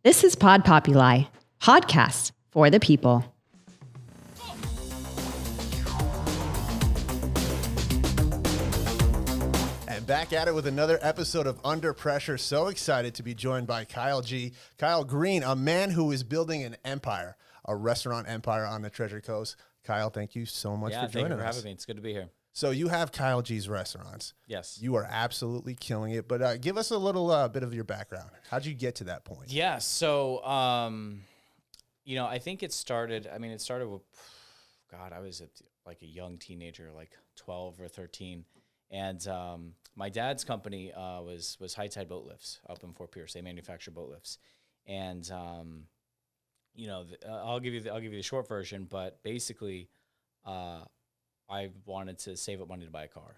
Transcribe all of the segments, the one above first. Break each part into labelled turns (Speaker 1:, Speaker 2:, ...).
Speaker 1: This is Pod Populi, podcast for the people.
Speaker 2: And back at it with another episode of Under Pressure. So excited to be joined by Kyle Green, a man who is building an empire, a restaurant empire on the Treasure Coast. Kyle, thank you so much for joining us.
Speaker 3: Thank you for having me. It's good to be here.
Speaker 2: So you have Kyle G's restaurants.
Speaker 3: Yes.
Speaker 2: You are absolutely killing it. But give us a little bit of your background. How'd you get to that point?
Speaker 3: Yeah. So, I think it started with, God, I was like a young teenager, like 12 or 13. And my dad's company was High Tide Boat Lifts up in Fort Pierce. They manufacture boat lifts. And, I'll give you the short version, but basically, I wanted to save up money to buy a car.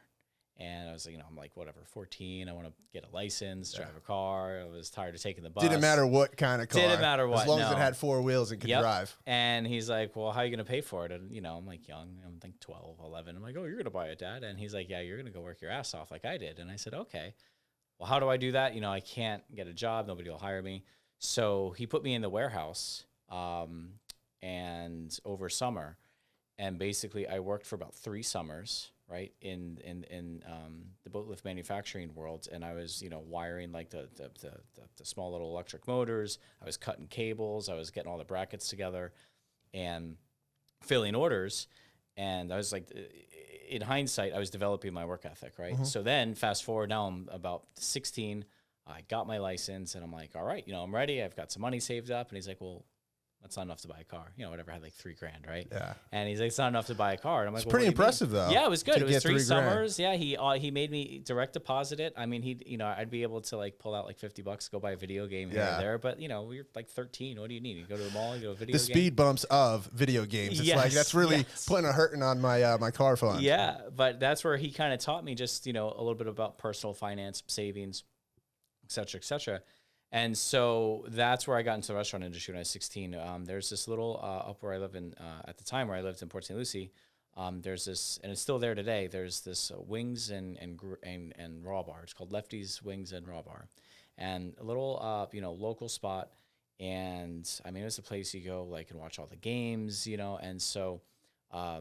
Speaker 3: And I was like, I'm like, whatever, 14. I want to get a license, drive a car. I was tired of taking the bus.
Speaker 2: Didn't matter what kind of car.
Speaker 3: Didn't matter what.
Speaker 2: As long as it had four wheels and could drive.
Speaker 3: And he's like, well, how are you going to pay for it? And, I'm like young. I'm like 12, 11. I'm like, oh, you're going to buy it, Dad. And he's like, yeah, you're going to go work your ass off like I did. And I said, okay. Well, how do I do that? I can't get a job. Nobody will hire me. So he put me in the warehouse and over summer. And basically, I worked for about 3 summers, right, in the boat lift manufacturing world. And I was, wiring like the small little electric motors. I was cutting cables. I was getting all the brackets together and filling orders. And I was like, in hindsight, I was developing my work ethic, right? Mm-hmm. So then, fast forward, now I'm about 16. I got my license, and I'm like, all right, I'm ready. I've got some money saved up. And he's like, well, that's not enough to buy a car. Whatever, I had like $3,000, right? Yeah. And he's like, it's not enough to buy a car. And I'm like,
Speaker 2: it's pretty impressive, though.
Speaker 3: Yeah, it was good. It was 3 summers. Yeah, he made me direct deposit it. I mean, I'd be able to like pull out like $50 to go buy a video game here and there. But we're like 13. What do you need? You go to the mall, you go to a video game.
Speaker 2: The speed bumps of video games. It's like that's really putting a hurting on my my car fund.
Speaker 3: Yeah, but that's where he kind of taught me just a little bit about personal finance, savings, et cetera, et cetera. And so that's where I got into the restaurant industry when I was 16. There's this little up where I live in at the time where I lived in Port St. Lucie. There's this, and it's still there today. There's this wings and raw bar. It's called Lefty's Wings and Raw Bar, and a little local spot. And I mean, it was a place you go like and watch all the games, And so I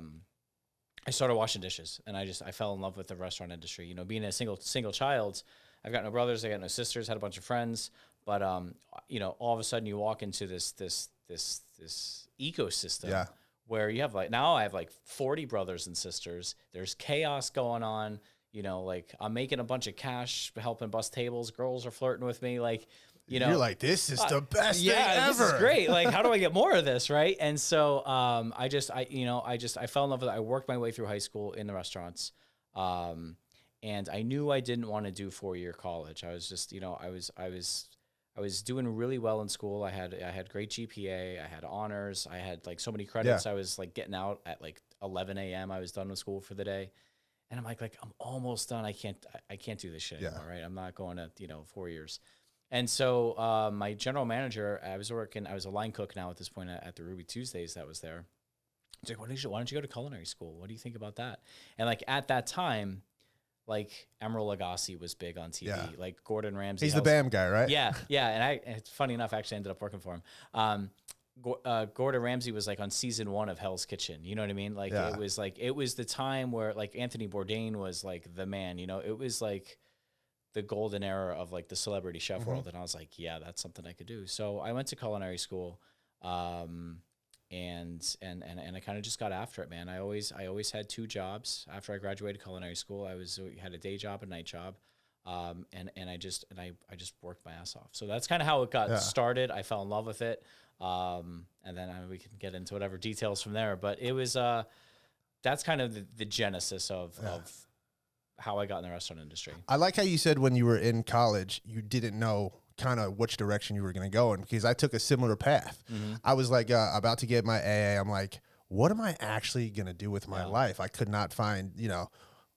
Speaker 3: started washing dishes, and I fell in love with the restaurant industry. Being a single child, I've got no brothers, I got no sisters, had a bunch of friends. But all of a sudden you walk into this ecosystem where you have now I have like 40 brothers and sisters. There's chaos going on. Like I'm making a bunch of cash, helping bust tables. Girls are flirting with me. Like,
Speaker 2: you're like, this is the best thing ever.
Speaker 3: This is great. Like, how do I get more of this, right? And so I fell in love with it. I worked my way through high school in the restaurants. And I knew I didn't want to do 4-year college. I was just, I was doing really well in school. I had great GPA. I had honors. I had like so many credits. I was like getting out at like 11 a.m. I was done with school for the day, and I'm like I'm almost done. I can't do this shit anymore. Right? I'm not going to 4 years. And so my general manager, I was a line cook now at this point at the Ruby Tuesdays that was there. He's like, why don't you go to culinary school? What do you think about that? And like at that time, like Emeril Lagasse was big on TV. Yeah. Like Gordon Ramsay.
Speaker 2: He's the BAM guy, right?
Speaker 3: Yeah, yeah. And it's funny enough, I actually ended up working for him. Gordon Ramsay was like on season 1 of Hell's Kitchen. You know what I mean? Like it was the time where like Anthony Bourdain was like the man. It was like the golden era of like the celebrity chef world. And I was like, yeah, that's something I could do. So I went to culinary school. And I kind of just got after it, man. I always had 2 jobs after I graduated culinary school. I had a day job, a night job, and I just worked my ass off. So that's kind of how it got started. I fell in love with it, and then we can get into whatever details from there. But it was that's kind of the genesis of how I got in the restaurant industry.
Speaker 2: I like how you said when you were in college, you didn't know kind of which direction you were going to go in, because I took a similar path. Mm-hmm. I was like about to get my AA. I'm like, what am I actually going to do with my life? I could not find,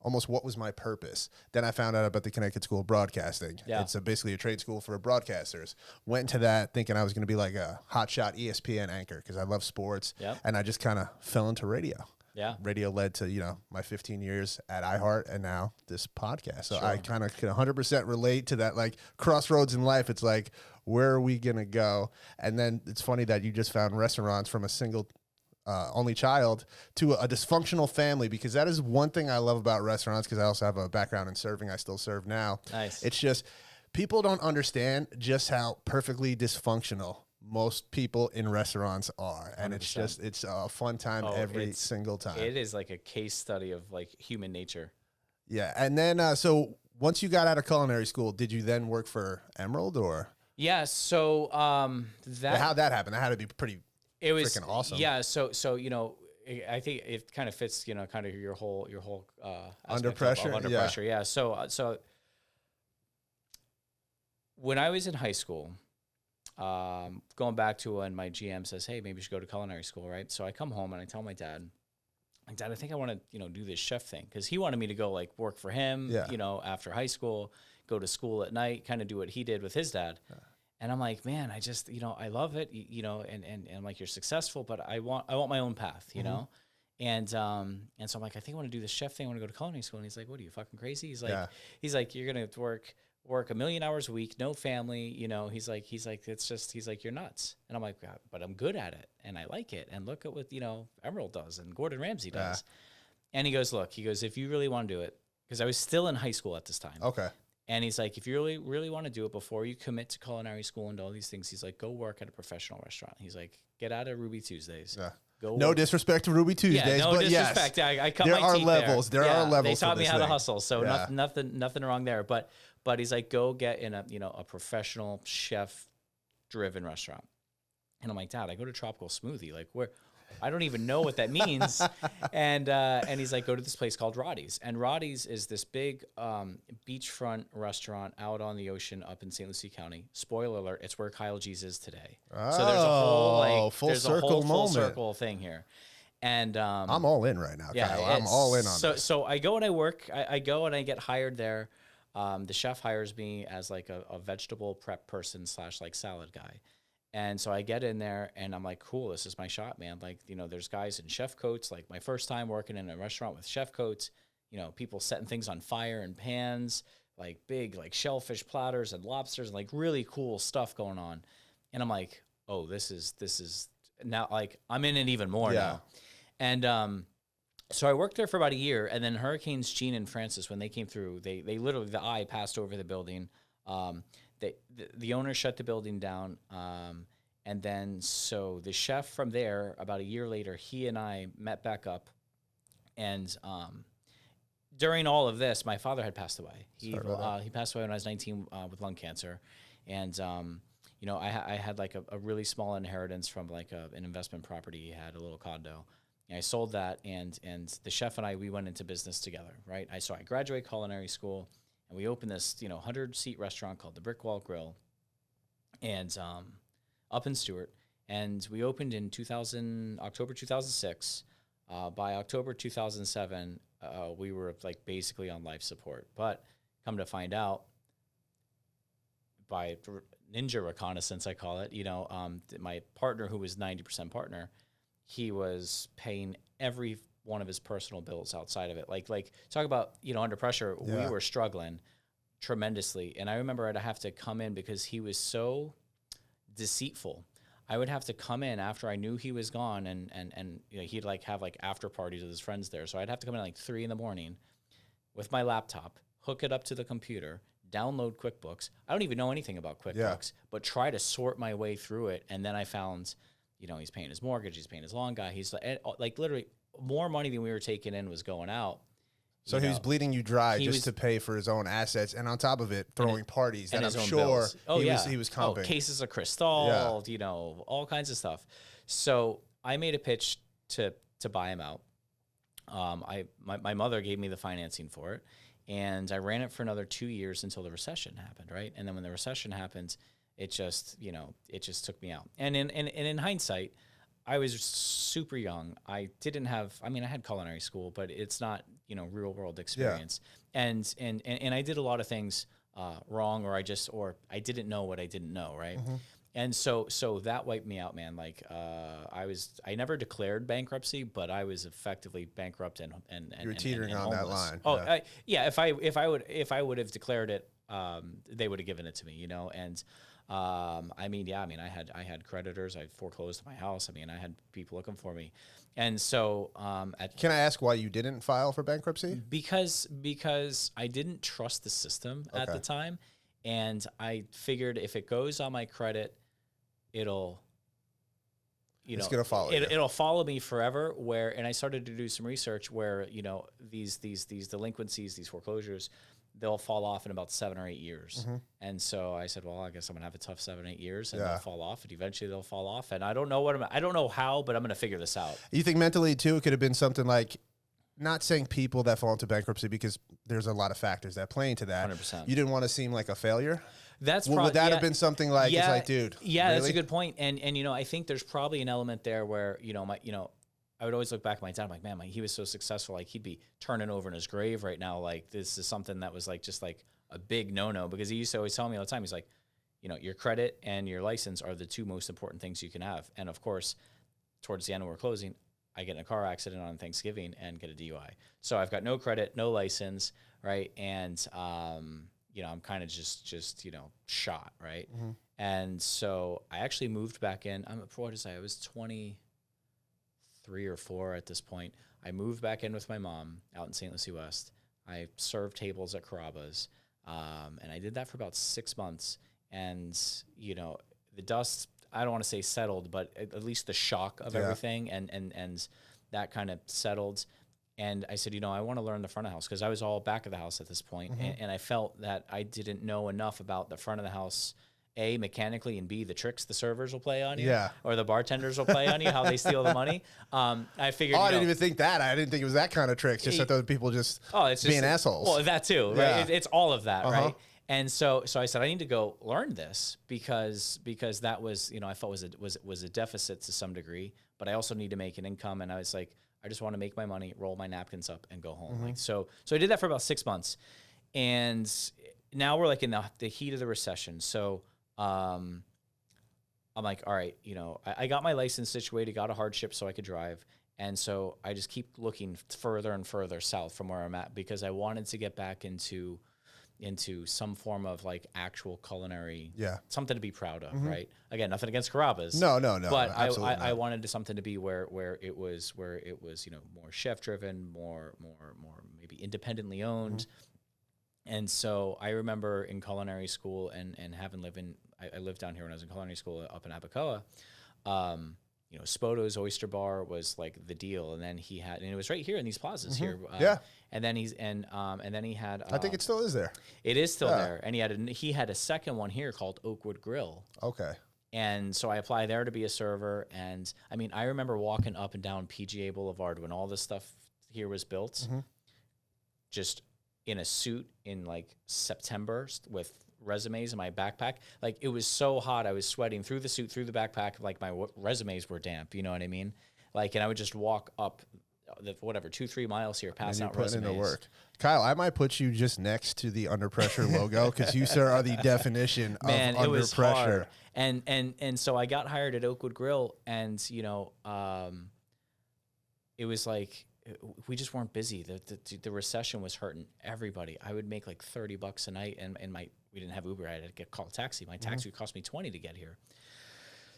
Speaker 2: almost what was my purpose. Then I found out about the Connecticut School of Broadcasting. Yeah. It's basically a trade school for broadcasters. Went to that thinking I was going to be like a hotshot ESPN anchor because I love sports. Yep. And I just kind of fell into radio.
Speaker 3: Yeah.
Speaker 2: Radio led to, you know, my 15 years at iHeart and now this podcast. So
Speaker 3: Sure.
Speaker 2: I kind of can 100% relate to that, like crossroads in life. It's like, where are we going to go? And then it's funny that you just found restaurants from a single only child to a dysfunctional family, because that is one thing I love about restaurants, because I also have a background in serving. I still serve now.
Speaker 3: Nice.
Speaker 2: It's just people don't understand just how perfectly dysfunctional most people in restaurants are. And
Speaker 3: 100%.
Speaker 2: it's a fun time every single time.
Speaker 3: It is like a case study of like human nature.
Speaker 2: Yeah. And then, so once you got out of culinary school, did you then work for Emerald or?
Speaker 3: Yeah. So
Speaker 2: How'd that happen? That had to be pretty
Speaker 3: it was
Speaker 2: freaking awesome.
Speaker 3: Yeah. So, you know, I think it kind of fits, you know, kind of your whole
Speaker 2: Under
Speaker 3: aspect
Speaker 2: pressure.
Speaker 3: of under pressure. Yeah. So when I was in high school, going back to when my GM says, hey, maybe you should go to culinary school, right? So I come home and I tell my dad, I think I want to, you know, do this chef thing, because he wanted me to go like work for him, you know, after high school, go to school at night, kind of do what he did with his dad. Yeah. And I'm like, man, I just, you know, I love it, you know, and I'm like, you're successful, but I want my own path, you know? And so I'm like, I think I want to do this chef thing. I want to go to culinary school. And he's like, what are you, fucking crazy? He's like, you're going to work 1 million hours a week, no family, you know. He's like, you're nuts. And I'm like, but I'm good at it and I like it. And look at what, you know, Emerald does and Gordon Ramsay does. And he goes, if you really want to do it, because I was still in high school at this time.
Speaker 2: Okay.
Speaker 3: And he's like, if you really, really want to do it before you commit to culinary school and all these things, he's like, go work at a professional restaurant. He's like, get out of Ruby Tuesdays. Yeah.
Speaker 2: No disrespect to Ruby Tuesdays,
Speaker 3: no
Speaker 2: but
Speaker 3: disrespect.
Speaker 2: yes,
Speaker 3: I cut
Speaker 2: there
Speaker 3: my
Speaker 2: are
Speaker 3: teeth
Speaker 2: levels. There are levels.
Speaker 3: They taught me how to
Speaker 2: thing.
Speaker 3: hustle, so nothing wrong there. But he's like, go get in a professional chef driven restaurant. And I'm like, Dad, I go to Tropical Smoothie. Like, where? I don't even know what that means. And he's like, go to this place called Roddy's. And Roddy's is this big beachfront restaurant out on the ocean up in St. Lucie County. Spoiler alert, it's where Kyle G's is today.
Speaker 2: Oh,
Speaker 3: so there's a whole
Speaker 2: full
Speaker 3: circle thing here. And
Speaker 2: I'm all in right now, Kyle. I'm all in on this.
Speaker 3: So I go and I work. I go and I get hired there. The chef hires me as like a vegetable prep person / like salad guy. And so I get in there and I'm like, cool, this is my shot, man. Like, you know, there's guys in chef coats, like my first time working in a restaurant with chef coats, you know, people setting things on fire in pans, like big, like shellfish platters and lobsters and like really cool stuff going on. And I'm like, oh, this is now, like, I'm in it even more now. And so I worked there for about a year, and then Hurricanes Gene and Francis, when they came through, they literally, the eye passed over the building. The owner shut the building down, and then so the chef from there, about a year later, he and I met back up, and during all of this, my father had passed away. He passed away when I was 19 with lung cancer, and you know, I had like a really small inheritance from like an investment property. He had a little condo. And I sold that, and the chef and I, we went into business together, right? I graduated culinary school, and we opened this, you know, 100-seat restaurant called the Brick Wall Grill, and up in Stewart. And we opened in October 2006. By October 2007, we were like basically on life support. But come to find out, by ninja reconnaissance, I call it, you know, my partner, who was 90% partner, he was paying every one of his personal bills outside of it. Like talk about, you know, under pressure, we were struggling tremendously. And I remember I'd have to come in because he was so deceitful. I would have to come in after I knew he was gone, and you know, he'd like have like after parties with his friends there. So I'd have to come in at like 3 a.m. with my laptop, hook it up to the computer, download QuickBooks. I don't even know anything about QuickBooks, but try to sort my way through it. And then I found, you know, he's paying his mortgage, he's paying his lawn guy. He's like literally more money than we were taking in was going out.
Speaker 2: So he was bleeding you dry just to pay for his own assets, and on top of it, throwing parties that I'm sure he was comping.
Speaker 3: Cases of Cristal, you know, all kinds of stuff. So I made a pitch to buy him out. My mother gave me the financing for it, and I ran it for another 2 years until the recession happened, right? And then when the recession happened, it just took me out. And in hindsight, I was super young. I had culinary school, but it's not, you know, real world experience. Yeah. And I did a lot of things wrong, or I didn't know what I didn't know, right? Mm-hmm. And so that wiped me out, man. Like I never declared bankruptcy, but I was effectively bankrupt and
Speaker 2: you were teetering on
Speaker 3: homeless.
Speaker 2: that line.
Speaker 3: Oh, yeah. If I would have declared it, they would have given it to me, you know. And I mean, I had creditors. I foreclosed my house. I mean, I had people looking for me, and so
Speaker 2: can I ask why you didn't file for bankruptcy?
Speaker 3: Because I didn't trust the system at the time, and I figured if it goes on my credit, it's gonna follow you. It'll follow me forever. And I started to do some research where, you know, these delinquencies, these foreclosures, they'll fall off in about 7 or 8 years. And so I said, well, I guess I'm gonna have a tough 7, 8 years, and they'll fall off, and eventually they'll fall off. And I don't know how, but I'm gonna figure this out.
Speaker 2: You think mentally too, it could have been something like, not saying people that fall into bankruptcy, because there's a lot of factors that play into that.
Speaker 3: 100%.
Speaker 2: You didn't want to seem like a failure.
Speaker 3: Would
Speaker 2: that have been something like, it's like, dude,
Speaker 3: yeah,
Speaker 2: really?
Speaker 3: That's a good point. And you know, I think there's probably an element there where, I would always look back at my dad. I'm like, man, he was so successful. Like, he'd be turning over in his grave right now. Like, this is something that was like just like a big no-no, because he used to always tell me all the time. He's like, you know, your credit and your license are the 2 most important things you can have. And of course, towards the end when we're closing, I get in a car accident on Thanksgiving and get a DUI. So I've got no credit, no license, right? And I'm kind of just shot, right? And so I actually moved back in. I was 23 or 4 at this point. I moved back in with my mom out in St. Lucie West. I served tables at Carrabba's, and I did that for about 6 months. And the dust, I don't want to say settled, but at least the shock of everything and that kind of settled. And I said, I want to learn the front of the house, because I was all back of the house at this point. And I felt that I didn't know enough about the front of the house, A, mechanically, and B, the tricks the servers will play on you, or the bartenders will play on you, how they steal the money. I figured.
Speaker 2: I didn't even think that. I didn't think it was that kind of tricks. Just that those people just being assholes.
Speaker 3: Well, that too, right? It's all of that, right? And so I said, I need to go learn this because that was, I felt was a deficit to some degree, but I also need to make an income. And I was like, I just want to make my money, roll my napkins up, and go home. Like, so I did that for about 6 months, and now we're like in the heat of the recession. So I'm like, all right, I got my license situated, got a hardship so I could drive. And so I just keep looking further and further south from where I'm at, because I wanted to get back into some form of like actual culinary, something to be proud of, right? Again, nothing against Carrabba's.
Speaker 2: No.
Speaker 3: But I wanted something to be where it was more chef driven, more maybe independently owned. And so I remember in culinary school and having I lived down here when I was in culinary school up in Abacoa. Spoto's Oyster Bar was like the deal, and then he had, and it was right here in these plazas here. And then then he had.
Speaker 2: I think it still is there.
Speaker 3: It is still there, and he had a second one here called Oakwood Grill.
Speaker 2: Okay.
Speaker 3: And so I applied there to be a server, and I mean, I remember walking up and down PGA Boulevard when all this stuff here was built, just in a suit in like September with resumes in my backpack. Like, it was so hot, I was sweating through the suit, through the backpack, like my resumes were damp, you know what I mean? Like, and I would just walk up the 2-3 miles here, pass out resumes.
Speaker 2: Into work. Kyle, I might put you just next to the Under Pressure logo, because you, sir, are the definition of under pressure.
Speaker 3: Hard. And so I got hired at Oakwood Grill, and it was like, we just weren't busy. The recession was hurting everybody. I would make like $30 a night, and we didn't have Uber. I had to call a taxi. My taxi would cost me $20 to get here.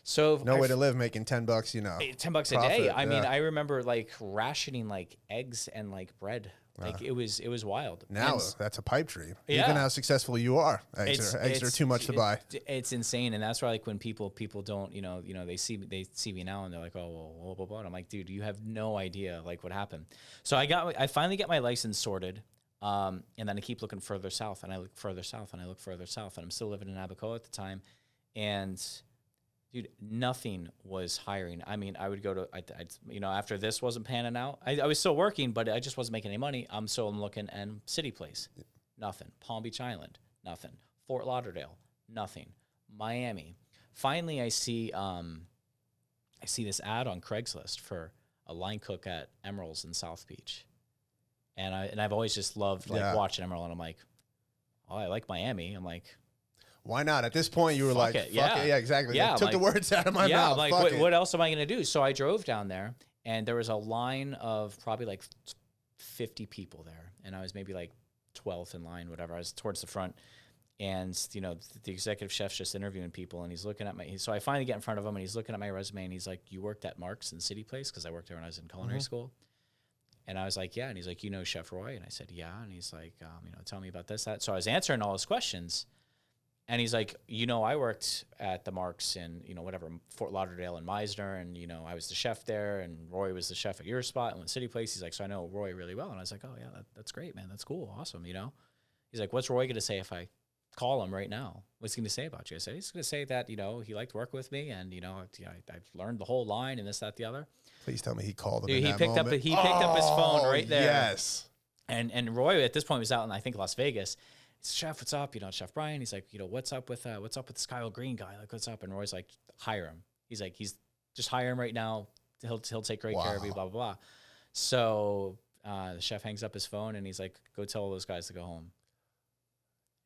Speaker 3: So
Speaker 2: no way to live making $10,
Speaker 3: $10 a day. I mean, I remember like rationing like eggs and like bread. Like, it was wild.
Speaker 2: Now that's a pipe dream. Even how successful you are. Eggs are too much to buy.
Speaker 3: It's insane, and that's why, like, when people don't, they see me now and they're like, oh, well, blah, blah, blah. And I'm like, dude, you have no idea like what happened. So I finally get my license sorted, and then I keep looking further south, and I look further south, and I look further south, and I'm still living in Abacoa at the time, and dude, nothing was hiring. I mean, I would go to, after this wasn't panning out, I was still working, but I just wasn't making any money. I'm looking, and City Place, nothing. Palm Beach Island, nothing. Fort Lauderdale, nothing. Miami. Finally, I see this ad on Craigslist for a line cook at Emerald's in South Beach, and I've always just loved watching Emerald, and I'm like, oh, I like Miami. I'm like,
Speaker 2: Why not? At this point, you were like,
Speaker 3: it,
Speaker 2: fuck it. Yeah, exactly.
Speaker 3: Yeah,
Speaker 2: Took the words out of my mouth.
Speaker 3: Like,
Speaker 2: fuck
Speaker 3: what else am I going to do? So I drove down there, and there was a line of probably like 50 people there, and I was maybe like 12th in line, whatever. I was towards the front, and the executive chef's just interviewing people, and he's looking at so I finally get in front of him, and he's looking at my resume, and he's like, "You worked at Mark's in City Place?" Because I worked there when I was in culinary school. And I was like, yeah. And he's like, you know Chef Roy? And I said, yeah. And he's like, tell me about this, that. So I was answering all his questions. And he's like, I worked at the Marks in, Fort Lauderdale and Meisner. And, I was the chef there. And Roy was the chef at your spot and City Place. He's like, so I know Roy really well. And I was like, oh, yeah, that's great, man. That's cool. Awesome, He's like, what's Roy going to say if I call him right now? What's he going to say about you? I said, he's going to say that, he liked working with me. And, I've learned the whole line and this, that, the other.
Speaker 2: Please tell me he called him.
Speaker 3: Dude,
Speaker 2: he picked
Speaker 3: up his phone right there.
Speaker 2: Yes.
Speaker 3: And Roy at this point was out in, I think, Las Vegas. He's, Chef, what's up? Chef Brian. He's like, what's up with this Kyle Green guy? Like, what's up? And Roy's like, hire him. He's like, just hire him right now. He'll take great care of you. Blah blah blah. So the chef hangs up his phone and he's like, go tell all those guys to go home.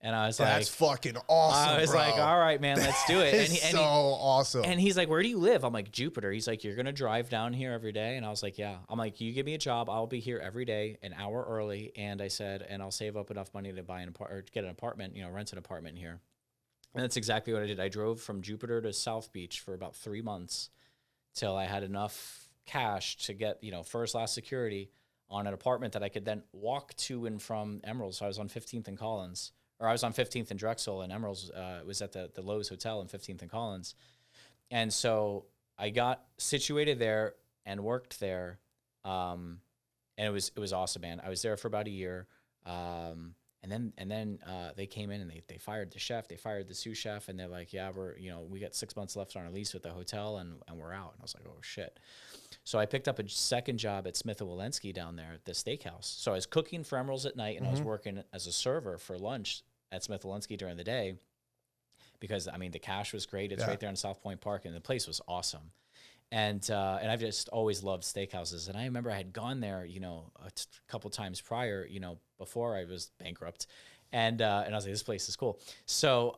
Speaker 3: And I was like,
Speaker 2: that's fucking awesome.
Speaker 3: I was like, all right, man, let's do it.
Speaker 2: And so awesome.
Speaker 3: And he's like, where do you live? I'm like, Jupiter. He's like, you're going to drive down here every day? And I was like, yeah. I'm like, you give me a job. I'll be here every day, an hour early. And I said, and I'll save up enough money to buy or get an apartment, rent an apartment here. And that's exactly what I did. I drove from Jupiter to South Beach for about 3 months till I had enough cash to get, first, last security on an apartment that I could then walk to and from Emerald. So I was on 15th and Collins. Or I was on 15th and Drexel, and Emerald's was at the Lowe's Hotel in 15th and Collins. And so I got situated there and worked there, and it was awesome, man. I was there for about a year, and then they came in and they fired the chef, they fired the sous chef, and they're like, yeah, we got 6 months left on our lease with the hotel, and we're out. And I was like, oh shit. So I picked up a second job at Smith & Walensky down there at the steakhouse. So I was cooking for Emerald's at night, and I was working as a server for lunch at Smith & Walensky during the day, because the cash was great. It's right there in South Point Park, and the place was awesome. And I've just always loved steakhouses. And I remember I had gone there, a couple times prior, before I was bankrupt, and I was like, this place is cool. So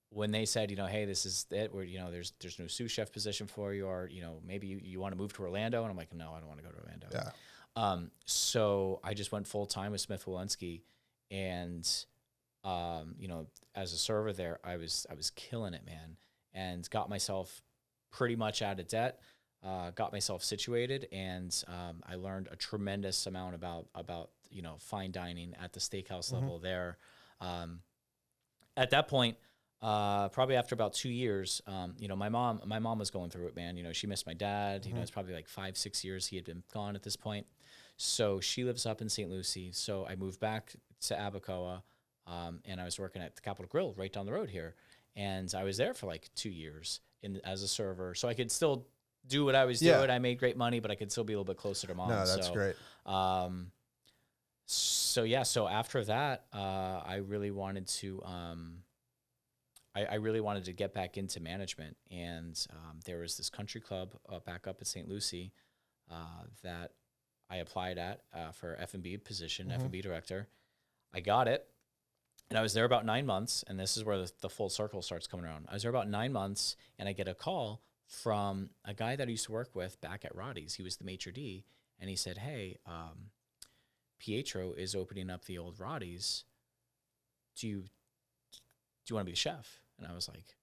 Speaker 3: when they said, hey, this is it, where there's no sous chef position for you, or maybe you want to move to Orlando, and I'm like, no, I don't want to go to Orlando.
Speaker 2: Yeah.
Speaker 3: So I just went full time with Smith & Walensky, and as a server there, I was killing it, man, and got myself pretty much out of debt, got myself situated, and I learned a tremendous amount about fine dining at the steakhouse level there. At that point, probably after about 2 years, my mom was going through it, man. She missed my dad. It's probably like 5-6 years he had been gone at this point. So she lives up in St. Lucie. So I moved back to Abacoa. And I was working at the Capitol Grill right down the road here. And I was there for like 2 years as a server. So I could still do what I was doing. I made great money, but I could still be a little bit closer to mom.
Speaker 2: No, that's great.
Speaker 3: So after that, I really wanted to, I really wanted to get back into management. And there was this country club back up at St. Lucie that I applied at for F&B position, F&B director. I got it. And I was there about 9 months, and this is where the full circle starts coming around. I was there about 9 months, and I get a call from a guy that I used to work with back at Roddy's. He was the maitre d', and he said, hey, Pietro is opening up the old Roddy's. Do you want to be the chef? And I was like,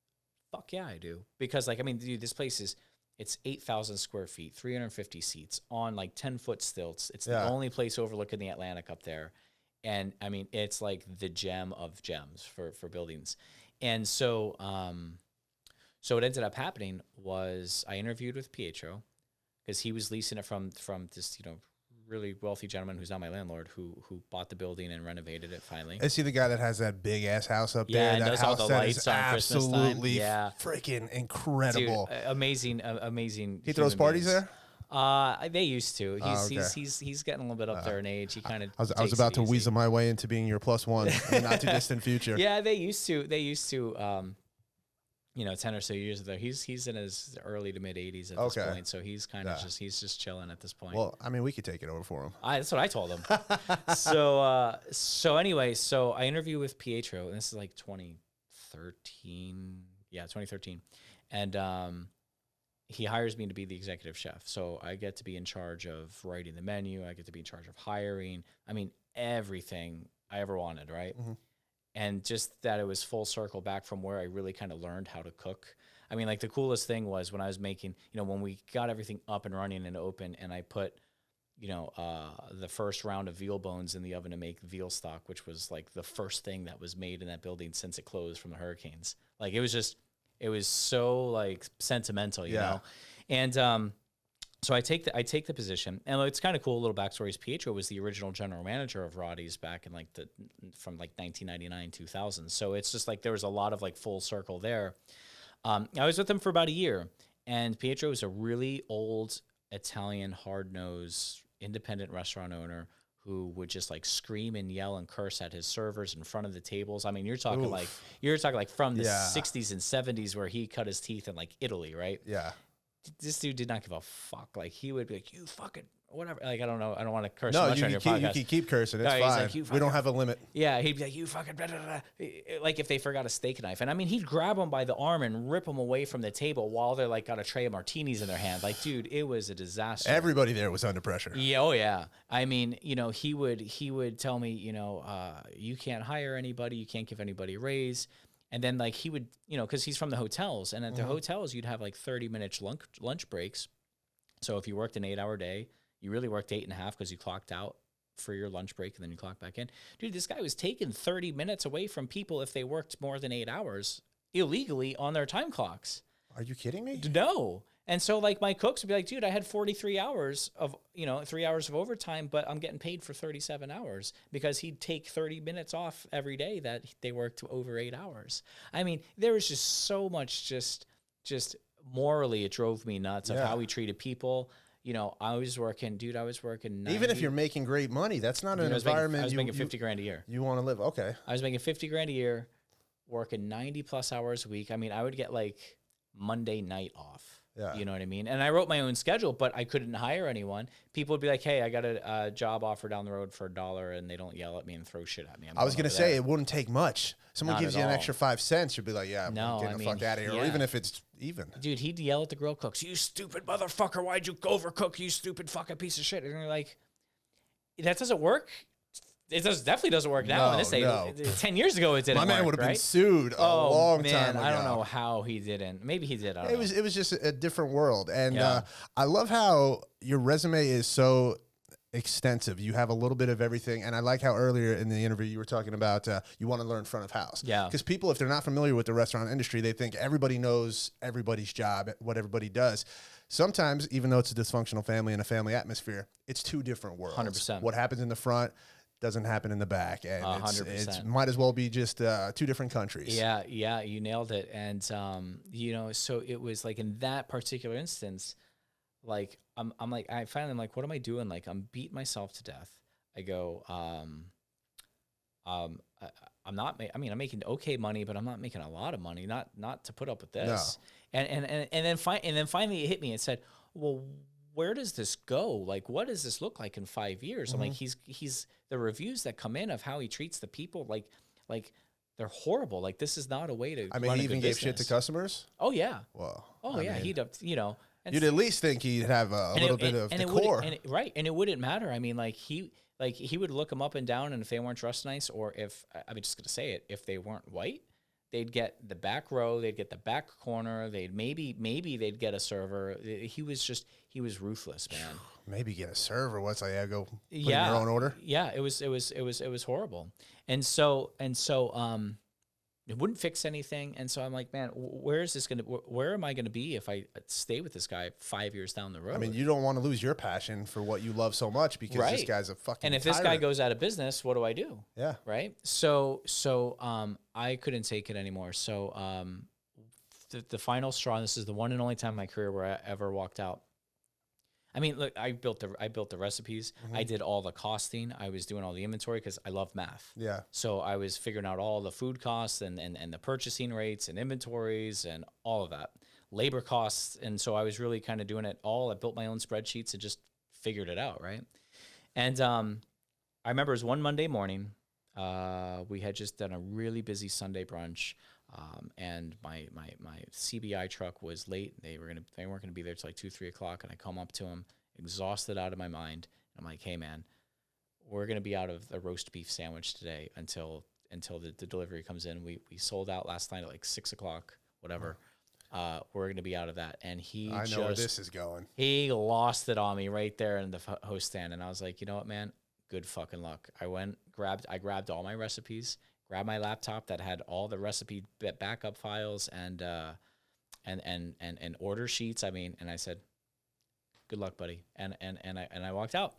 Speaker 3: fuck yeah, I do. Because, dude, this place it's 8,000 square feet, 350 seats on, 10-foot stilts. It's the only place overlooking the Atlantic up there. And it's like the gem of gems for buildings. And so, so what ended up happening was I interviewed with Pietro, because he was leasing it from this, really wealthy gentleman who's now my landlord, who bought the building and renovated it finally.
Speaker 2: Is he the guy that has that big ass house up there?
Speaker 3: Yeah, and
Speaker 2: that
Speaker 3: does
Speaker 2: house
Speaker 3: all the lights on Christmas time.
Speaker 2: Absolutely freaking incredible.
Speaker 3: Dude, amazing.
Speaker 2: He throws parties there?
Speaker 3: They used to. He's getting a little bit up there in age. He kind of.
Speaker 2: I was about to weasel my way into being your +1 in the not too distant future.
Speaker 3: Yeah, they used to. 10 or so years ago. He's in his early to mid 80s at this point, so he's kind of just chilling at this point.
Speaker 2: Well, we could take it over for him.
Speaker 3: That's what I told him. So anyway, I interview with Pietro, and this is like 2013 2013. Yeah, 2013. And he hires me to be the executive chef. So I get to be in charge of writing the menu. I get to be in charge of hiring. I mean, everything I ever wanted, right?
Speaker 2: Mm-hmm.
Speaker 3: And just that it was full circle back from where I really kind of learned how to cook. I mean, like the coolest thing was when I was making, when we got everything up and running and open, and I put, the first round of veal bones in the oven to make veal stock, which was like the first thing that was made in that building since it closed from the hurricanes. Like it was so like sentimental, you know? And so I take the position, and it's kind of cool. A little backstory is Pietro was the original general manager of Roddy's back in from 1999, 2000. So it's just like there was a lot of like full circle there. I was with him for about a year, and Pietro was a really old Italian, hard-nosed, independent restaurant owner who would just like scream and yell and curse at his servers in front of the tables. I mean, you're talking like from the 60s and 70s where he cut his teeth in like Italy, right?
Speaker 2: Yeah.
Speaker 3: This dude did not give a fuck. Like he would be like, "You fucking whatever." Like I don't know. I don't want to curse much on your podcast.
Speaker 2: You can keep cursing. It's fine. Like, we don't have a limit.
Speaker 3: Yeah, he'd be like, "You fucking blah, blah, blah." Like if they forgot a steak knife, and I mean, he'd grab them by the arm and rip them away from the table while they're like got a tray of martinis in their hand. Like, dude, it was a disaster.
Speaker 2: Everybody there was under pressure.
Speaker 3: Yeah, oh yeah. I mean, he would tell me, you can't hire anybody, you can't give anybody a raise. And then like he would, because he's from the hotels, and at the hotels you'd have like 30-minute lunch breaks. So if you worked an 8-hour day, you really worked 8.5 because you clocked out for your lunch break and then you clocked back in. Dude, this guy was taking 30 minutes away from people if they worked more than 8 hours illegally on their time clocks.
Speaker 2: Are you kidding me?
Speaker 3: No. And so like my cooks would be like, dude, I had 43 hours of, 3 hours of overtime, but I'm getting paid for 37 hours because he'd take 30 minutes off every day that they worked over 8 hours. I mean, there was just so much just morally, it drove me nuts of how he treated people. I was working 90,
Speaker 2: even if you're making great money, that's not an environment.
Speaker 3: I was making $50,000 a year.
Speaker 2: You want to live. Okay.
Speaker 3: I was making $50,000 a year, working 90 plus hours a week. I mean, I would get like Monday night off.
Speaker 2: Yeah.
Speaker 3: You know what I mean? And I wrote my own schedule, but I couldn't hire anyone. People would be like, "Hey, I got a job offer down the road for $1," and they don't yell at me and throw shit at me.
Speaker 2: I was going to say, it wouldn't take much. Someone
Speaker 3: Not
Speaker 2: gives
Speaker 3: at
Speaker 2: you an
Speaker 3: all.
Speaker 2: extra 5 cents, you'd be like, yeah,
Speaker 3: No,
Speaker 2: I'm getting the fuck out of here. Or even if it's even.
Speaker 3: Dude, he'd yell at the grill cooks, "You stupid motherfucker, why'd you overcook, you stupid fucking piece of shit?" And you're like, that doesn't work. It definitely doesn't work now.
Speaker 2: No,
Speaker 3: in this day,
Speaker 2: no.
Speaker 3: 10 years ago, it didn't work.
Speaker 2: My man would have been
Speaker 3: right?
Speaker 2: sued a long time ago.
Speaker 3: I don't know how he didn't. Maybe he did. I don't know.
Speaker 2: It was just a different world. And I love how your resume is so extensive. You have a little bit of everything. And I like how earlier in the interview you were talking about you want to learn front of house.
Speaker 3: Yeah.
Speaker 2: Because people, if they're not familiar with the restaurant industry, they think everybody knows everybody's job, what everybody does. Sometimes, even though it's a dysfunctional family and a family atmosphere, it's two different worlds.
Speaker 3: 100%.
Speaker 2: What happens in the front doesn't happen in the back, and
Speaker 3: 100%.
Speaker 2: it's might as well be just two different countries.
Speaker 3: Yeah, you nailed it. And so it was like in that particular instance, like I'm like I'm like, what am I doing? Like I'm beating myself to death. I go, I'm making okay money, but I'm not making a lot of money. Not to put up with this. No. And then finally it hit me and said, well, where does this go? Like, what does this look like in 5 years? I'm like, he's the reviews that come in of how he treats the people, like they're horrible. Like, this is not a way to.
Speaker 2: I mean, he even gave shit to customers.
Speaker 3: Oh yeah.
Speaker 2: Well.
Speaker 3: Oh yeah. He'd
Speaker 2: you'd at least think he'd have a little bit of decor,
Speaker 3: right? And it wouldn't matter. I mean, like he would look them up and down, and if they weren't dressed nice, or if I'm just gonna say it, if they weren't white, they'd get the back row, they'd get the back corner, they'd maybe they'd get a server. He was ruthless, man.
Speaker 2: Maybe get a server. What's like, go put in your own order?
Speaker 3: Yeah, it was horrible. And so it wouldn't fix anything. And so I'm like, man, where am I gonna be if I stay with this guy 5 years down the road?
Speaker 2: I mean, you don't want to lose your passion for what you love so much because this guy's a fucking
Speaker 3: And if
Speaker 2: tyrant.
Speaker 3: this guy goes out of business, what do I do?
Speaker 2: Yeah.
Speaker 3: Right. So I couldn't take it anymore. So the final straw. This is the one and only time in my career where I ever walked out. I mean, look, I built the recipes. Mm-hmm. I did all the costing. I was doing all the inventory because I love math.
Speaker 2: Yeah.
Speaker 3: So I was figuring out all the food costs and the purchasing rates and inventories and all of that, labor costs. And so I was really kind of doing it all. I built my own spreadsheets and just figured it out, right? And I remember it was one Monday morning. We had just done a really busy Sunday brunch. And my CBI truck was late. They weren't gonna be there till like 2-3 o'clock. And I come up to him, exhausted out of my mind. I'm like, hey man, we're gonna be out of the roast beef sandwich today until the delivery comes in. We sold out last night at like 6 o'clock, whatever. We're gonna be out of that. And
Speaker 2: I know where this is going.
Speaker 3: He lost it on me right there in the host stand. And I was like, you know what, man, good fucking luck. I grabbed all my recipes, grabbed my laptop that had all the recipe backup files and order sheets. I mean, and I said, good luck, buddy. And I walked out.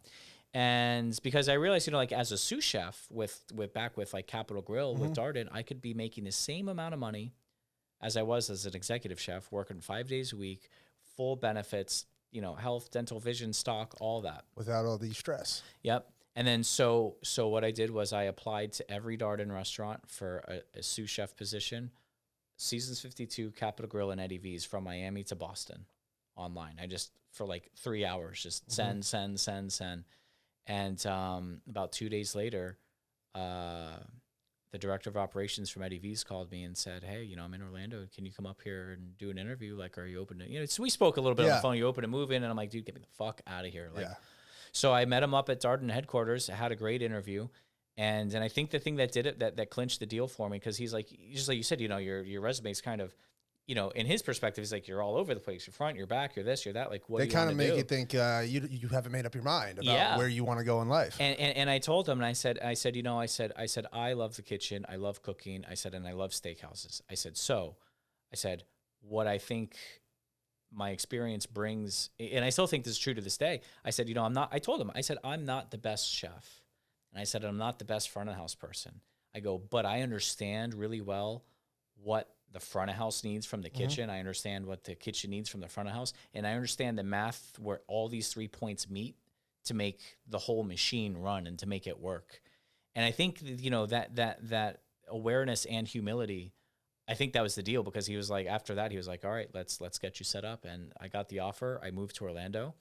Speaker 3: And because I realized, like as a sous chef with like Capital Grill with Darden, I could be making the same amount of money as I was as an executive chef, working 5 days a week, full benefits, health, dental, vision, stock, all that.
Speaker 2: Without all the stress.
Speaker 3: Yep. And then so what I did was I applied to every Darden restaurant for a sous chef position, Seasons 52, Capital Grill, and Eddie V's from Miami to Boston online. I just, for like 3 hours, just send. And about 2 days later, the director of operations from Eddie V's called me and said, hey, I'm in Orlando. Can you come up here and do an interview? Like, are you open to, so we spoke a little bit on the phone. You open to move in? And I'm like, dude, get me the fuck out of here. Like, so I met him up at Darden headquarters. I had a great interview. And I think the thing that did it, that clinched the deal for me, because he's like, just like you said, your resume is kind of, in his perspective, he's like, you're all over the place. You're front, you're back, you're this, you're that. Like, what do you want to do? They kind of
Speaker 2: make you think you haven't made up your mind about where you want to go in life.
Speaker 3: And I told him, and I said, I love the kitchen. I love cooking. I said, and I love steakhouses. I said, what I think my experience brings, and I still think this is true to this day. I said, I told him, I said, I'm not the best chef. And I said, I'm not the best front of house person. I go, but I understand really well what the front of house needs from the kitchen. I understand what the kitchen needs from the front of house. And I understand the math where all these 3 points meet to make the whole machine run and to make it work. And I think, that awareness and humility, I think that was the deal, because he was like, after that, he was like, all right, let's get you set up. And I got the offer. I moved to Orlando.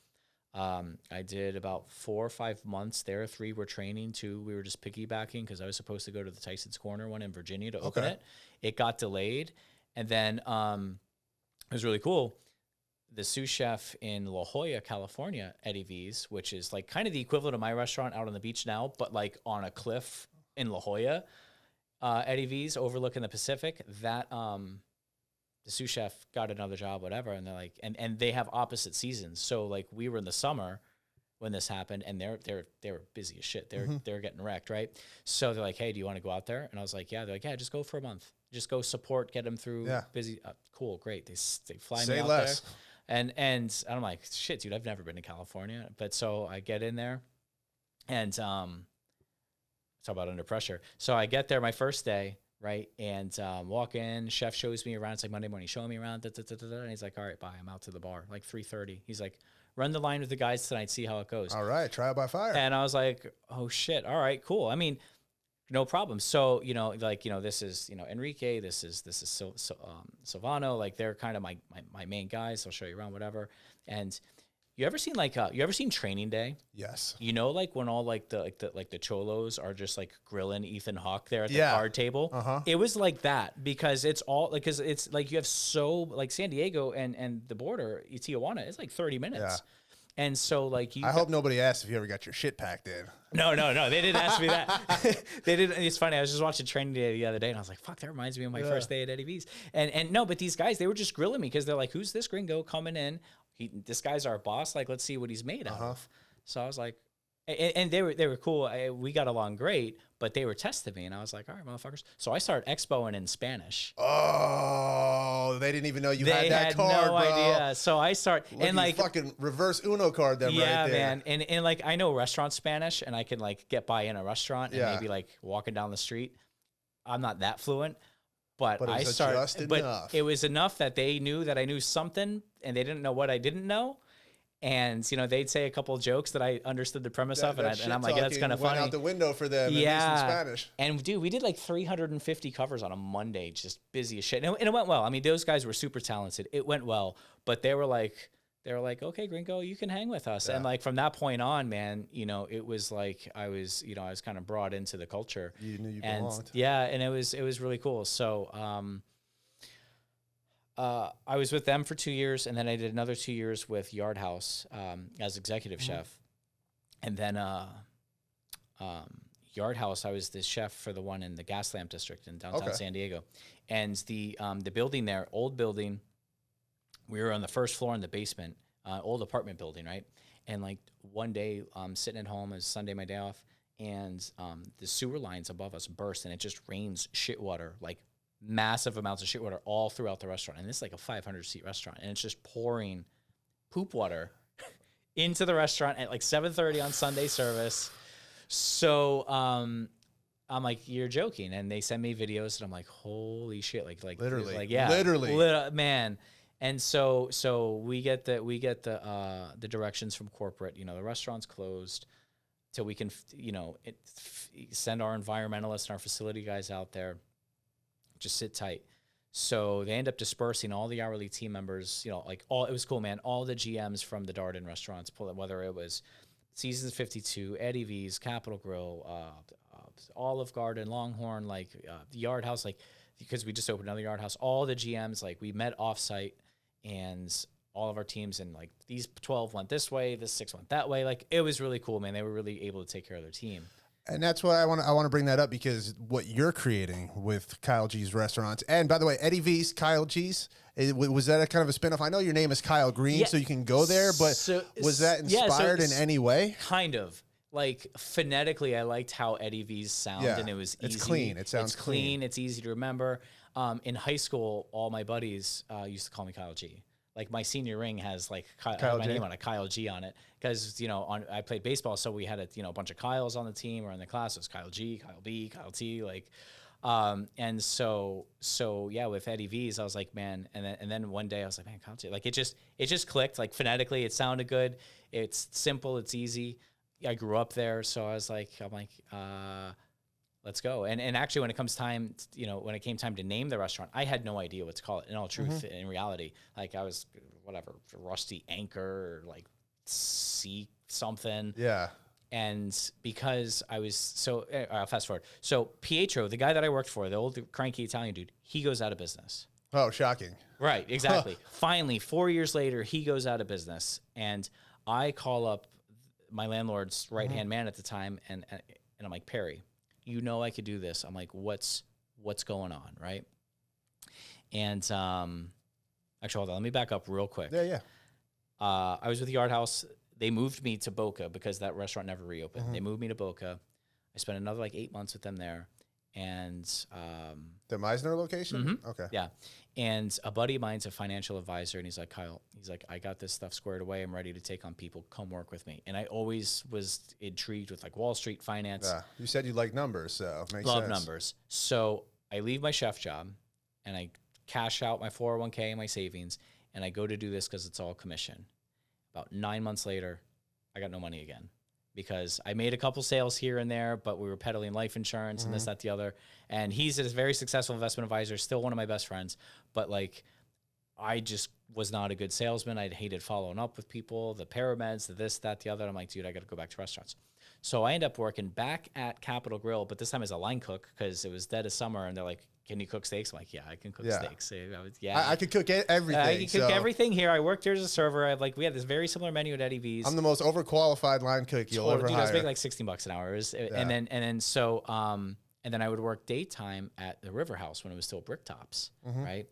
Speaker 3: I did about 4 or 5 months there. 3 were training, 2 we were just piggybacking, because I was supposed to go to the Tyson's Corner one in Virginia to open it. It got delayed. And then it was really cool. The sous chef in La Jolla, California, Eddie V's, which is like kind of the equivalent of my restaurant out on the beach now, but like on a cliff in La Jolla, Eddie V's overlooking the Pacific, that the sous chef got another job, whatever. And they're like, and they have opposite seasons. So like we were in the summer when this happened, and they were busy as shit. They're getting wrecked, right? So they're like, hey, do you want to go out there? And I was like, yeah. They're like, yeah, just go for a month. Just go support, get them through busy. Cool, great. They fly me out there. And I'm like, shit, dude, I've never been to California. But so I get in there, and talk about under pressure. So I get there my first day, right? And walk in, chef shows me around. It's like Monday morning, showing me around. And he's like, all right, bye. I'm out to the bar, like 3:30. He's like, run the line with the guys tonight, see how it goes.
Speaker 2: All right, trial by fire.
Speaker 3: And I was like, oh shit, all right, cool. I mean, no problem. So, this is, Enrique, this is Silvano, like they're kind of my main guys. I'll show you around, whatever. And you ever seen Training Day?
Speaker 2: Yes.
Speaker 3: Like when all like the cholos are just like grilling Ethan Hawke there at the card table. It was like that, because it's all like, cause it's like you have like San Diego and the border, Tijuana, it's like 30 minutes. Yeah. And so like
Speaker 2: I hope nobody asked if you ever got your shit packed in.
Speaker 3: No, they didn't ask me that. They didn't. It's funny. I was just watching Training Day the other day, and I was like, "Fuck, that reminds me of my first day at Eddie V's." And no, but these guys, they were just grilling me, because they're like, "Who's this gringo coming in? This guy's our boss. Like, let's see what he's made out of." So I was like, and they were cool. We got along great, but they were testing me, and I was like, all right, motherfuckers. So I started expoing in Spanish.
Speaker 2: Oh, they didn't even know you had that card,
Speaker 3: no
Speaker 2: bro.
Speaker 3: idea. So I start and like
Speaker 2: fucking reverse Uno card them right there.
Speaker 3: Yeah, man. And like I know restaurant Spanish, and I can like get by in a restaurant and maybe like walking down the street. I'm not that fluent. But I started, but it was enough that they knew that I knew something, and they didn't know what I didn't know. And, they'd say a couple of jokes that I understood the premise of, and I'm like, yeah, that's kind of funny.
Speaker 2: Went out the window for them, yeah. In Spanish.
Speaker 3: And, dude, we did like 350 covers on a Monday, just busy as shit. And it went well. I mean, those guys were super talented. It went well. But they were like, okay, Gringo, you can hang with us. Yeah. And, like, from that point on, man, it was like I was kind of brought into the culture.
Speaker 2: You knew you belonged.
Speaker 3: Yeah, and it was really cool. So, I was with them for 2 years, and then I did another 2 years with Yard House as executive chef. And then Yard House, I was the chef for the one in the Gas Lamp District in downtown San Diego. And the building there, old building, we were on the first floor in the basement, old apartment building, right? And like one day, sitting at home, it was Sunday, my day off, and the sewer lines above us burst, and it just rains shit water, like massive amounts of shit water all throughout the restaurant. And it's like a 500-seat restaurant, and it's just pouring poop water into the restaurant at like 7:30 on Sunday service. So I'm like, you're joking, and they send me videos, and I'm like, holy shit, like
Speaker 2: Literally.
Speaker 3: like yeah,
Speaker 2: Literally.
Speaker 3: man. And so we get the directions from corporate. You know, the restaurant's closed till we can send our environmentalists and our facility guys out there. Just sit tight. So they end up dispersing all the hourly team members. You know, like it was cool, man. All the GMs from the Darden restaurants, whether it was Seasons 52, Eddie V's, Capitol Grill, Olive Garden, Longhorn, like the Yard House, like because we just opened another Yard House. All the GMs, like we met offsite, and all of our teams, and like these 12 went this way, this 6 went that way. Like it was really cool, man. They were really able to take care of their team.
Speaker 2: And that's why I want to bring that up, because what you're creating with Kyle G's restaurants, and by the way, Eddie V's, Kyle G's, was that a kind of a spinoff? I know your name is Kyle Green, so you can go there, but was that inspired in any way?
Speaker 3: Kind of. Like phonetically, I liked how Eddie V's sound, and it was easy.
Speaker 2: It's clean. It sounds clean.
Speaker 3: It's easy to remember. In high school, all my buddies used to call me Kyle G. Like my senior ring has like my name on it, Kyle G on it, because I played baseball, so we had a bunch of Kyles on the team or in the class. It was Kyle G, Kyle B, Kyle T, like, and so yeah, with Eddie V's, I was like, man, and then one day I was like, man, Kyle G, like it just clicked, like phonetically, it sounded good, it's simple, it's easy. I grew up there, so I'm like, let's go. And actually, when it comes time, when it came time to name the restaurant, I had no idea what to call it. In all truth, in reality, like I was whatever, Rusty Anchor or like Sea something.
Speaker 2: Yeah.
Speaker 3: And because I was I'll fast forward. So Pietro, the guy that I worked for, the old cranky Italian dude, he goes out of business.
Speaker 2: Oh, shocking.
Speaker 3: Right, exactly. Finally, 4 years later, he goes out of business, and I call up my landlord's right-hand man at the time, and I'm like, Perry, I could do this. I'm like, what's going on, right? And actually, hold on, let me back up real quick.
Speaker 2: Yeah.
Speaker 3: I was with Yard House. They moved me to Boca because that restaurant never reopened. They moved me to Boca. I spent another like 8 months with them there. And
Speaker 2: the Meisner location? Okay.
Speaker 3: Yeah. And a buddy of mine's a financial advisor, and he's like, Kyle, I got this stuff squared away. I'm ready to take on people. Come work with me. And I always was intrigued with like Wall Street finance.
Speaker 2: Yeah. You said you like numbers, so it makes
Speaker 3: Love
Speaker 2: sense.
Speaker 3: numbers. So I leave my chef job, and I cash out my 401k and my savings, and I go to do this because it's all commission. About 9 months later, I got no money again, because I made a couple sales here and there, but we were peddling life insurance and this, that, the other. And he's a very successful investment advisor, still one of my best friends. But like, I just was not a good salesman. I hated following up with people, the parameds, the this, that, the other. I'm like, dude, I got to go back to restaurants. So I end up working back at Capitol Grill, but this time as a line cook, because it was dead of summer, and they're like, can you cook steaks? I'm like, yeah, I can cook steaks. So
Speaker 2: I could cook everything.
Speaker 3: I can cook everything here. I worked here as a server. We had this very similar menu at Eddie V's.
Speaker 2: I'm the most overqualified line cook you'll ever hire.
Speaker 3: I was making like $16 an hour. And then I would work daytime at the River House when it was still Bricktops, right?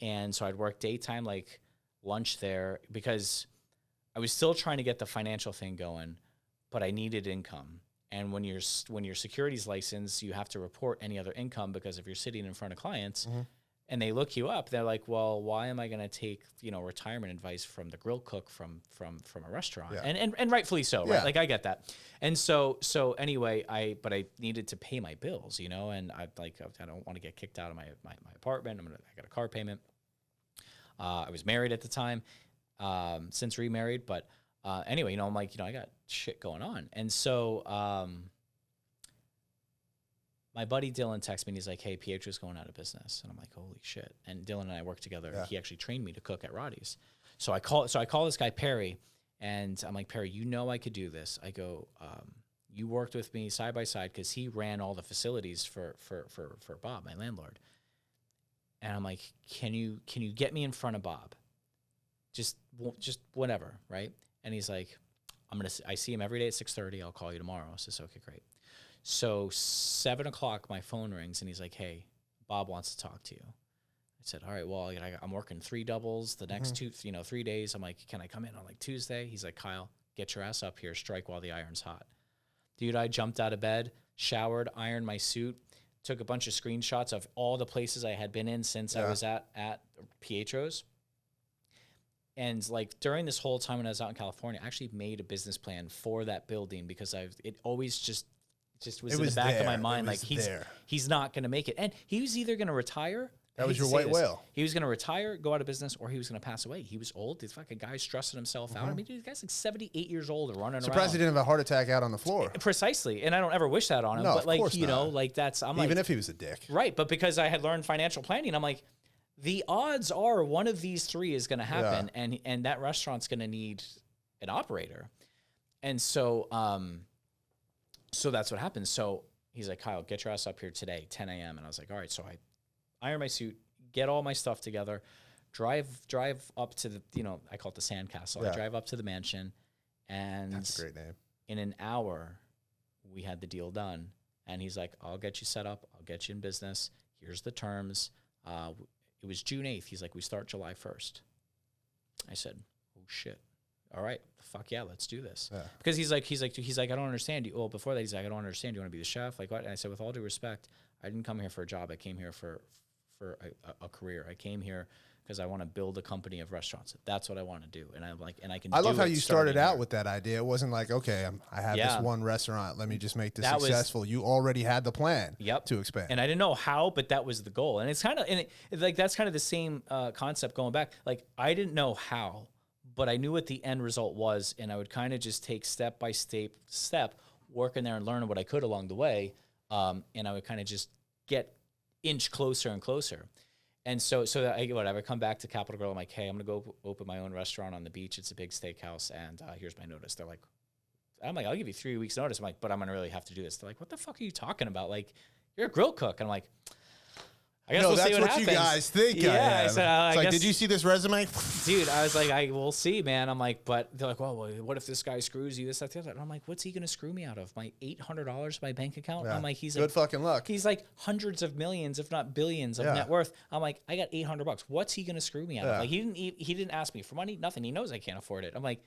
Speaker 3: And so I'd work daytime, like lunch there, because I was still trying to get the financial thing going, but I needed income. And when you're securities licensed, you have to report any other income, because if you're sitting in front of clients and they look you up, they're like, well, why am I going to take retirement advice from the grill cook from a restaurant?
Speaker 2: Yeah.
Speaker 3: And rightfully so, right?
Speaker 2: Yeah.
Speaker 3: Like I get that. And so anyway, I needed to pay my bills, and I don't want to get kicked out of my apartment. I got a car payment. I was married at the time, since remarried, but anyway, I'm like, I got shit going on. And so my buddy Dylan texts me, and he's like, hey, Pietro's going out of business. And I'm like, holy shit. And Dylan and I worked together. Yeah. He actually trained me to cook at Roddy's. So I call this guy Perry, and I'm like, Perry, I could do this. I go, you worked with me side by side, because he ran all the facilities for Bob, my landlord. And I'm like, can you get me in front of Bob? Just whatever, right? And he's like, I see him every day at 6:30. I'll call you tomorrow. I says, okay, great. So 7 o'clock, my phone rings, and he's like, hey, Bob wants to talk to you. I said, all right, well, I'm working 3 doubles the next 3 days. I'm like, can I come in on like Tuesday? He's like, Kyle, get your ass up here. Strike while the iron's hot. Dude, I jumped out of bed, showered, ironed my suit, took a bunch of screenshots of all the places I had been in since I was at Pietro's. And like during this whole time when I was out in California, I actually made a business plan for that building because it always just was in the back of my mind. Like he's not going to make it. And he was either going to retire.
Speaker 2: That was your white whale.
Speaker 3: He was going to retire, go out of business, or he was going to pass away. He was old. This fucking guy stressing himself out. I mean, dude, this guy's like 78 years old and running around.
Speaker 2: Surprised he didn't have a heart attack out on the floor.
Speaker 3: Precisely. And I don't ever wish that on him.
Speaker 2: No,
Speaker 3: but like,
Speaker 2: of course not.
Speaker 3: like that's,
Speaker 2: Even if he was a dick.
Speaker 3: Right. But because I had learned financial planning, I'm like, the odds are one of these 3 is going to happen. Yeah. And that restaurant's going to need an operator. And so, so that's what happened. So he's like, Kyle, get your ass up here today, 10 a.m. And I was like, all right. So I iron my suit, get all my stuff together, drive up to the, I call it the sandcastle. Yeah. I drive up to the mansion, and
Speaker 2: that's a great name.
Speaker 3: In an hour, we had the deal done. And he's like, I'll get you set up. I'll get you in business. Here's the terms. It was June 8th. He's like, we start July 1st. I said, oh shit. All right, fuck yeah, let's do this. Yeah. Because he's like, I don't understand you. Well, before that, he's like, I don't understand. You want to be the chef? Like what? And I said, with all due respect, I didn't come here for a job. I came here for a career. I came here because I want to build a company of restaurants. That's what I want to do. And I'm like, and I can.
Speaker 2: I love how you started out with that idea. It wasn't like, okay, I have this one restaurant. Let me just make this successful. You already had the plan. To expand.
Speaker 3: And I didn't know how, but that was the goal. And it's kind of, like that's kind of the same concept going back. Like I didn't know how, but I knew what the end result was, and I would kind of just take step by step, work in there and learn what I could along the way, and I would kind of just get inch closer and closer. And so that I come back to Capital Grille, I'm like, hey, I'm gonna go open my own restaurant on the beach. It's a big steakhouse, and here's my notice. They're like, I'm like, I'll give you 3 weeks notice. I'm like, but I'm gonna really have to do this. They're like, what the fuck are you talking about? Like, you're a grill cook. And I'm like, I guess we'll see what happens.
Speaker 2: You guys think.
Speaker 3: Yeah, I said, I
Speaker 2: guess,
Speaker 3: like,
Speaker 2: did you see this resume?
Speaker 3: Dude, I was like, we'll see, man. I'm like, but they're like, well, what if this guy screws you? This, that, the other. And I'm like, what's he gonna screw me out of? My $800 my bank account? Yeah. I'm like,
Speaker 2: good fucking luck.
Speaker 3: He's like hundreds of millions, if not billions, of net worth. I'm like, I got $800. What's he gonna screw me out of? Like, he didn't ask me for money, nothing. He knows I can't afford it. I'm like,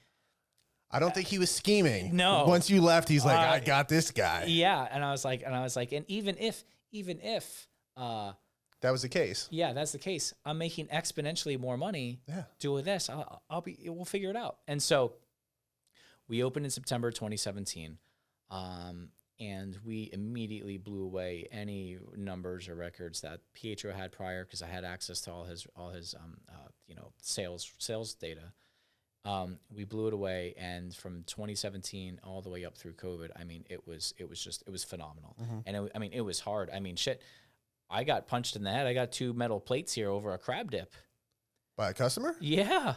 Speaker 2: I don't think he was scheming.
Speaker 3: No.
Speaker 2: Once you left, he's like, I got this guy.
Speaker 3: Yeah, and I was like, and even if
Speaker 2: that was the case.
Speaker 3: Yeah, that's the case. I'm making exponentially more money doing this. We'll figure it out. And so we opened in September 2017, and we immediately blew away any numbers or records that Pietro had prior, because I had access to all his sales data. We blew it away, and from 2017 all the way up through COVID, I mean, it was phenomenal. Mm-hmm. And it was hard. I mean, shit. I got punched in the head. I got 2 metal plates here over a crab dip.
Speaker 2: By a customer?
Speaker 3: Yeah.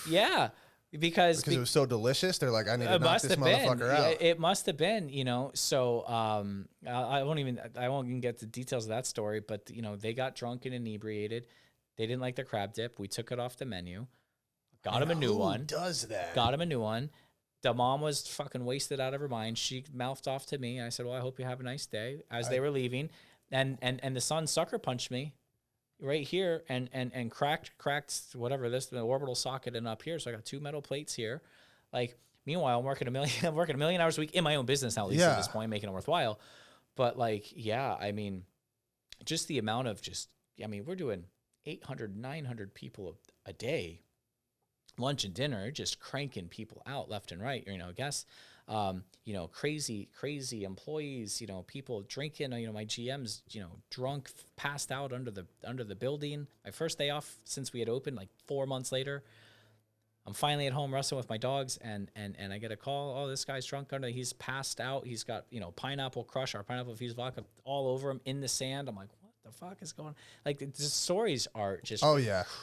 Speaker 3: Yeah. Because
Speaker 2: it was so delicious. They're like, I need to knock this motherfucker out.
Speaker 3: It must have been, So I won't even get the details of that story, but they got drunk and inebriated. They didn't like the crab dip. We took it off the menu. Got him a new one.
Speaker 2: Who does that?
Speaker 3: Got him a new one. The mom was fucking wasted out of her mind. She mouthed off to me. I said, well, I hope you have a nice day, as they were leaving. And the son sucker punched me right here and cracked whatever the orbital socket and up here. So I got 2 metal plates here. Like, meanwhile, I'm working a million hours a week in my own business now, at least at this point, making it worthwhile. But like, I mean, just the amount of we're doing 800, 900 people a day, lunch and dinner, just cranking people out left and right, guests. Crazy employees, people drinking, my GM's, drunk, passed out under the building. My first day off since we had opened, like 4 months later, I'm finally at home wrestling with my dogs, and I get a call. Oh, this guy's drunk he's passed out. He's got, pineapple crush, our pineapple infused vodka all over him in the sand. I'm like, what the fuck is going on? Like, the stories are just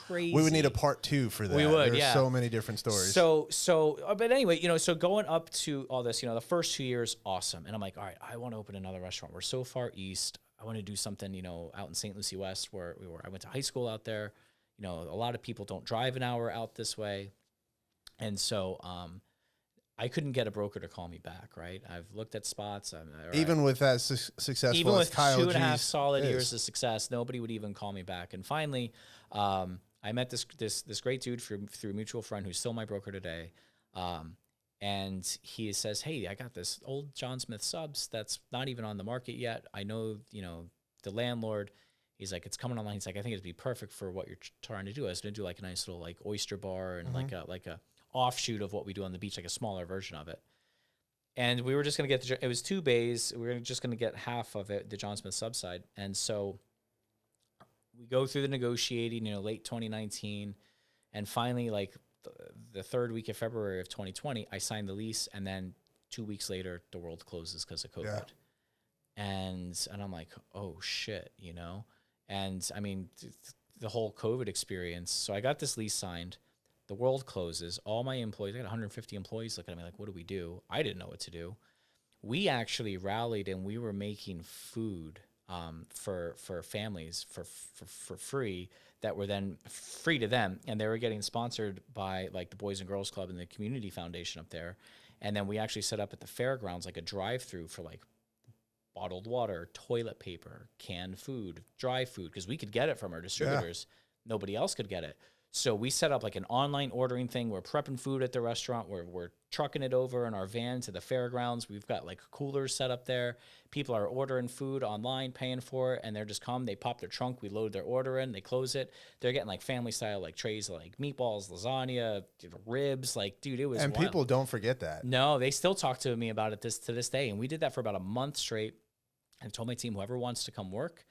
Speaker 3: crazy.
Speaker 2: We would need a part 2 for that.
Speaker 3: We would.
Speaker 2: There's so many different stories.
Speaker 3: But anyway, so going up to all this, the first 2 years, awesome. And I'm like, all right, I want to open another restaurant. We're so far east. I want to do something, out in St. Lucie West where I went to high school out there. A lot of people don't drive an hour out this way. And so, I couldn't get a broker to call me back, right? I've looked at spots.
Speaker 2: Even with that successful,
Speaker 3: even with
Speaker 2: Kyle
Speaker 3: 2.5
Speaker 2: G's
Speaker 3: solid years of success, nobody would even call me back. And finally, I met this great dude through a mutual friend who's still my broker today. And he says, "Hey, I got this old John Smith subs that's not even on the market yet. I know, the landlord." He's like, "It's coming online." He's like, "I think it'd be perfect for what you're trying to do. I was going to do like a nice little like oyster bar and like a offshoot of what we do on the beach, like a smaller version of it." And we were just going to get it was 2 bays. We were just going to get half of it, the John Smith subside. And so we go through the negotiating, late 2019, and finally, like the third week of February of 2020, I signed the lease, and then 2 weeks later, the world closes because of COVID.
Speaker 2: Yeah.
Speaker 3: And I'm like, oh shit, And I mean, the whole COVID experience. So I got this lease signed. The world closes. All my employees, I got 150 employees looking at me like, what do we do? I didn't know what to do. We actually rallied and we were making food for families for free that were then free to them. And they were getting sponsored by like the Boys and Girls Club and the Community Foundation up there. And then we actually set up at the fairgrounds like a drive-through for like bottled water, toilet paper, canned food, dry food, because we could get it from our distributors. Yeah. Nobody else could get it. So we set up like an online ordering thing. We're prepping food at the restaurant. We're trucking it over in our van to the fairgrounds. We've got like coolers set up there. People are ordering food online, paying for it, and they're just come. They pop their trunk. We load their order in. They close it. They're getting like family style like trays of like meatballs, lasagna, ribs. Like, dude, it was
Speaker 2: and
Speaker 3: wild.
Speaker 2: People don't forget that.
Speaker 3: No, they still talk to me about it to this day. And we did that for about a month straight. And I told my team, whoever wants to come work,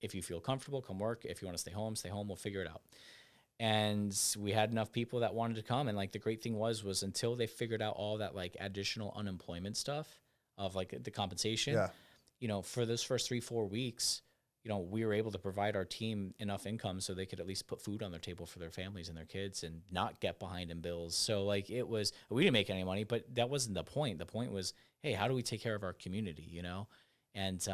Speaker 3: if you feel comfortable, come work. If you want to stay home, stay home. We'll figure it out. And we had enough people that wanted to come. And like the great thing was until they figured out all that like additional unemployment stuff of like the compensation, for those first 3-4 weeks, we were able to provide our team enough income so they could at least put food on their table for their families and their kids and not get behind in bills. So like we didn't make any money, but that wasn't the point. The point was, hey, how do we take care of our community, And,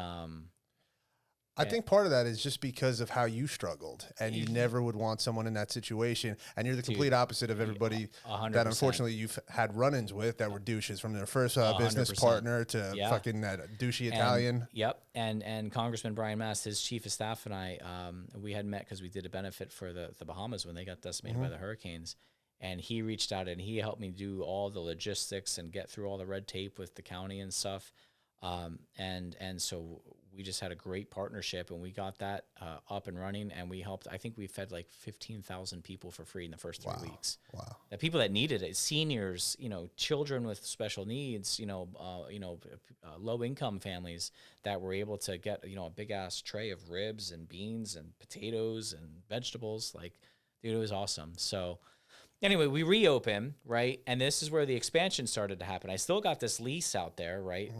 Speaker 2: I think part of that is just because of how you struggled, and you never would want someone in that situation. And you're the complete opposite of everybody
Speaker 3: 100%.
Speaker 2: That unfortunately you've had run-ins with that were douches, from their first business partner to fucking that douchey Italian.
Speaker 3: Yep. And Congressman Brian Mast, his chief of staff, and I, we had met because we did a benefit for the Bahamas when they got decimated by the hurricanes. And he reached out and he helped me do all the logistics and get through all the red tape with the county and stuff. And so we just had a great partnership, and we got that up and running, and we helped. I think we fed like 15,000 people for free in the first 3 weeks. Wow! The people that needed it, seniors, children with special needs, low income families that were able to get a big ass tray of ribs and beans and potatoes and vegetables. Like, dude, it was awesome. So. Anyway, we reopen, right? And this is where the expansion started to happen. I still got this lease out there, right?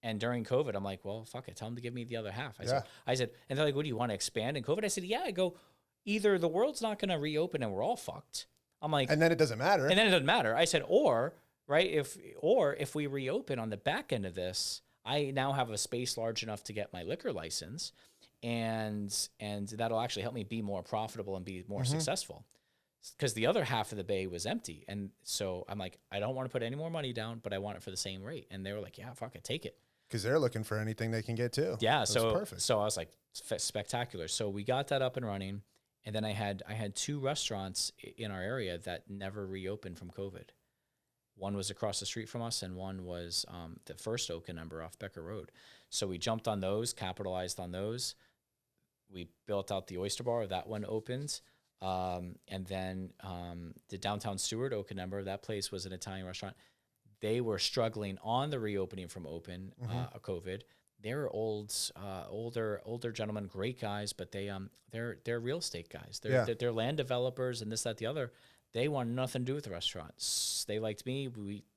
Speaker 3: And during COVID, I'm like, well, fuck it. Tell them to give me the other half. I said, and they're like, what do you want to expand in COVID? I said, yeah. I go, either the world's not going to reopen and we're all fucked. I'm like,
Speaker 2: and then it doesn't matter.
Speaker 3: I said, or if we reopen on the back end of this, I now have a space large enough to get my liquor license, and that'll actually help me be more profitable and be more successful. Because the other half of the bay was empty. And so I'm like, I don't want to put any more money down, but I want it for the same rate. And they were like, yeah, fuck it, take it.
Speaker 2: Because they're looking for anything they can get too.
Speaker 3: Yeah,
Speaker 2: so perfect.
Speaker 3: So I was like, spectacular. So we got that up and running. And then I had 2 restaurants in our area that never reopened from COVID. One was across the street from us, and one was the first Oaken number off Becker Road. So we jumped on those, capitalized on those. We built out the Oyster Bar. That one opened. And then the downtown Stewart, Oaken number, that place was an Italian restaurant. They were struggling on the reopening from COVID. They're older gentlemen, great guys, but they're real estate guys. They're land developers and this, that, the other. They wanted nothing to do with the restaurant. They liked me.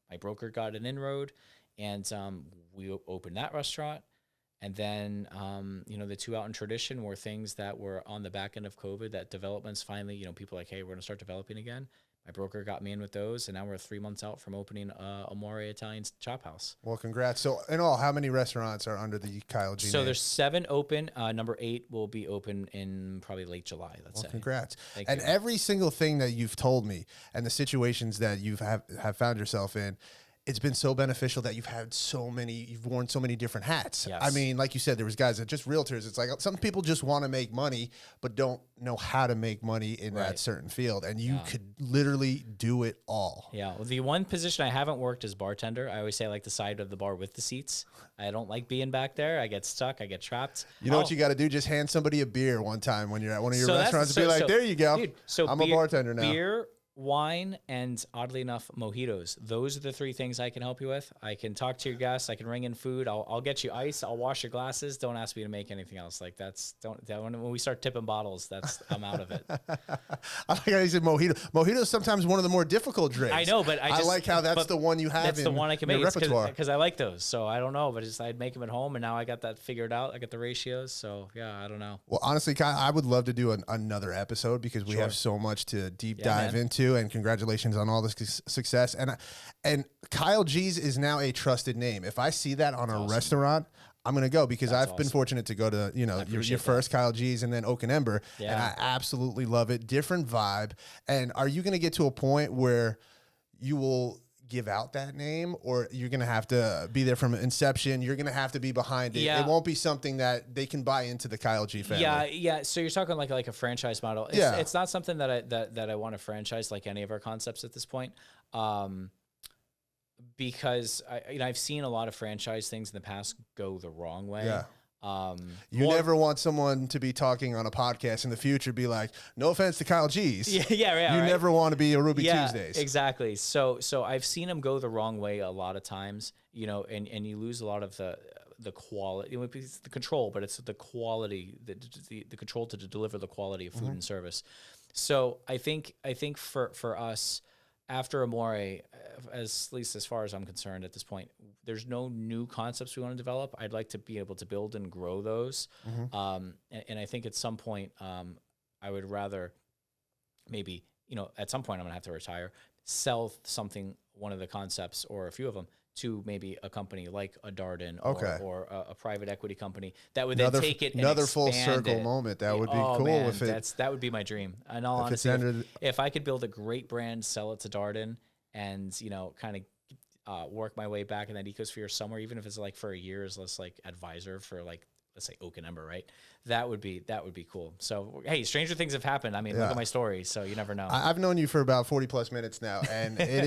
Speaker 3: My broker got an inroad, and we opened that restaurant. And then, the 2 out in tradition were things that were on the back end of COVID, that developments finally, people are like, hey, we're going to start developing again. my broker got me in with those, and now we're 3 months out from opening Amore Italian Chop House.
Speaker 2: Well, congrats. So in all, how many restaurants are under the Kyle G
Speaker 3: So
Speaker 2: name?
Speaker 3: there's 7 open. Number 8 will be open in probably late July, let's say.
Speaker 2: Congrats.
Speaker 3: Thank
Speaker 2: And
Speaker 3: you.
Speaker 2: every single thing that you've told me and the situations that you have found yourself in, it's been so beneficial that you've worn so many different hats.
Speaker 3: Yes.
Speaker 2: I mean, like you said, there was guys that just realtors. It's like some people just want to make money, but don't know how to make money in that certain field. And you could literally do it all.
Speaker 3: Yeah. Well, the one position I haven't worked is bartender. I always say I like the side of the bar with the seats. I don't like being back there. I get stuck. I get trapped.
Speaker 2: You know what you got to do? Just hand somebody a beer one time when you're at one of your
Speaker 3: So
Speaker 2: restaurants and be like, there you go.
Speaker 3: Dude, so
Speaker 2: I'm a bartender now.
Speaker 3: Beer, wine, and oddly enough, mojitos. Those are the 3 things I can help you with. I can talk to your guests. I can ring in food. I'll get you ice. I'll wash your glasses. Don't ask me to make anything else. Like when we start tipping bottles, I'm out of it.
Speaker 2: I like how you said mojito. Mojito is sometimes one of the more difficult drinks.
Speaker 3: I know, but I
Speaker 2: like how that's the one you have.
Speaker 3: That's the one I can make.
Speaker 2: Repertoire.
Speaker 3: Because I like those. So I don't know, but I'd make them at home, and now I got that figured out. I got the ratios. So yeah, I don't know.
Speaker 2: Well, honestly, Kyle, I would love to do another episode because we have so much to deep dive into. And congratulations on all this success. And Kyle G's is now a trusted name. If I see that on a restaurant, I'm going to go because I've been fortunate to go to, your first Kyle G's and then Oak and Ember. Yeah. And I absolutely love it. Different vibe. And are you going to get to a point where you will give out that name, or you're going to have to be there from inception? You're going to have to be behind it.
Speaker 3: Yeah.
Speaker 2: It won't be something that they can buy into the Kyle G family.
Speaker 3: Yeah. So you're talking like a franchise model. It's not something that I want to franchise like any of our concepts at this point. Because I've seen a lot of franchise things in the past go the wrong way.
Speaker 2: Yeah. You never want someone to be talking on a podcast in the future, be like, no offense to Kyle G's.
Speaker 3: You
Speaker 2: never want to be a Ruby Tuesdays.
Speaker 3: Exactly. So I've seen them go the wrong way a lot of times, and you lose a lot of the quality. It's the control, but it's the quality, the control to deliver the quality of food and service. So I think for us, after Amore, at least as far as I'm concerned at this point, there's no new concepts we want to develop. I'd like to be able to build and grow those. And I think at some point, I would rather maybe, at some point I'm going to have to retire, sell one of the concepts or a few of them to maybe a company like a Darden or a private equity company that would then take it and
Speaker 2: another full circle
Speaker 3: it.
Speaker 2: moment. That would be cool.
Speaker 3: Man,
Speaker 2: if
Speaker 3: that would be my dream. In all honesty, if I could build a great brand, sell it to Darden, and kind of work my way back in that ecosphere somewhere, even if it's like for a year as less like advisor for like, let's say Oak and Ember, right? That would be cool. So hey, stranger things have happened. I mean, look at my story. So you never know.
Speaker 2: I've known you for about 40 plus minutes now, and it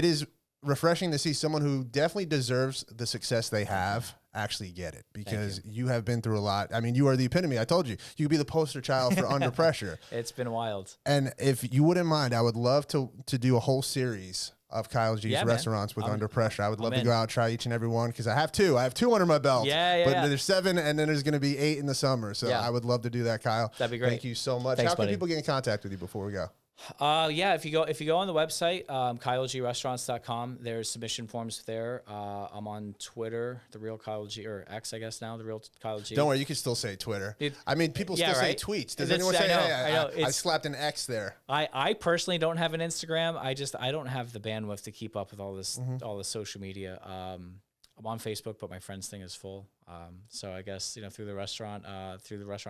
Speaker 2: is refreshing to see someone who definitely deserves the success they have actually get it, because you have been through a lot. I mean, you are the epitome. I told you, you could be the poster child for Under Pressure.
Speaker 3: It's been wild.
Speaker 2: And if you wouldn't mind, I would love to do a whole series of Kyle G's restaurants with Under Pressure. I would love to go out and try each and every one, because I have 2. I have 2 under my belt. But there's 7, and then there's going to be 8 in the summer. So I would love to do that, Kyle.
Speaker 3: That'd be great.
Speaker 2: Thank you so much.
Speaker 3: Thanks,
Speaker 2: How can
Speaker 3: buddy.
Speaker 2: people get in contact with you before we go?
Speaker 3: If you go on the website, KyleG-restaurants.com, there's submission forms there. I'm on Twitter, the real Kyle G, or X, I guess now, the real Kyle G.
Speaker 2: Don't worry, you can still say Twitter. I mean, people still say tweets. Does anyone say, I slapped an X there?
Speaker 3: I personally don't have an Instagram. I don't have the bandwidth to keep up with all this, all the social media. I'm on Facebook, but my friends thing is full. So I guess, through the restaurant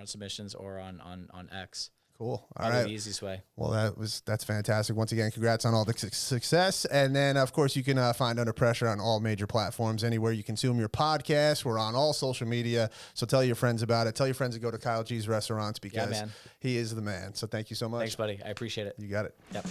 Speaker 3: submissions, or on X.
Speaker 2: Cool. All
Speaker 3: Probably
Speaker 2: right.
Speaker 3: the easiest way.
Speaker 2: Well, that's fantastic. Once again, congrats on all the success. And then, of course, you can find Under Pressure on all major platforms, anywhere you consume your podcast. We're on all social media. So tell your friends about it. Tell your friends to go to Kyle G's Restaurants, because he is the man. So thank you so much.
Speaker 3: Thanks, buddy. I appreciate it.
Speaker 2: You got it.
Speaker 3: Yep.